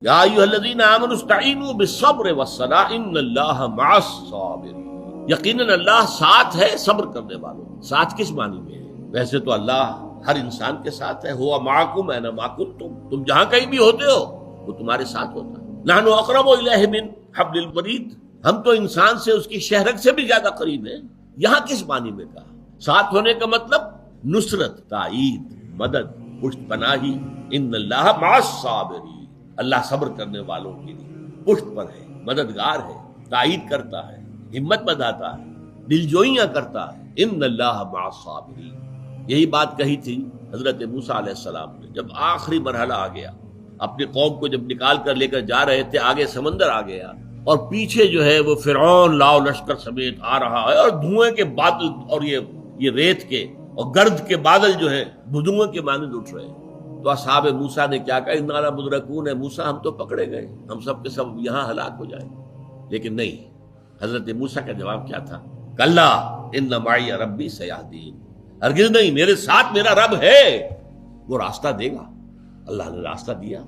یا ایھا الذین آمنوا استعینوا بالصبر والصلاۃ ان اللہ مع الصابرین، یقیناً اللہ ساتھ ہے صبر کرنے والوں۔ ساتھ کس معنی میں ہے؟ ویسے تو اللہ ہر انسان کے ساتھ ہے، ہوا معکم اینما کنتم، تم جہاں کہیں بھی ہوتے ہو وہ تمہارے ساتھ ہوتا ہے۔ نحن اقرب الیہ من حبل الورید، ہم تو انسان سے اس کی شہرک سے بھی زیادہ قریب ہیں۔ یہاں کس معنی میں کہا؟ ساتھ ہونے کا مطلب نصرت، تائید، مدد، پشت پناہی۔ ان اللہ مع الصابرین، اللہ صبر کرنے والوں کے لیے پشت پر ہے، مددگار ہے، تائید کرتا ہے، ہمت بندھاتا ہے، دلجوئیاں کرتا ہے۔ ان اللہ مع الصابرین، یہی بات کہی تھی حضرت موسیٰ علیہ السلام نے جب آخری مرحلہ آ گیا، اپنی قوم کو جب نکال کر لے کر جا رہے تھے، آگے سمندر آ گیا اور پیچھے جو ہے وہ فرعون لاؤ لشکر سمیت آ رہا ہے، اور دھوئیں کے بادل اور یہ ریت کے اور گرد کے بادل جو ہے دھوئیں کے مانند اٹھ رہے ہیں۔ تو اصحاب موسیٰ نے کیا کہا؟ انا لمدرکون، موسیٰ ہم تو پکڑے گئے، ہم سب کے سب یہاں ہلاک ہو جائیں۔ لیکن نہیں، حضرت موسیٰ کا جواب کیا تھا؟ کلا ان معی ربی سیہدین، ہرگز نہیں، میرے ساتھ میرا رب ہے، وہ راستہ دے گا۔ اللہ نے راستہ دیا۔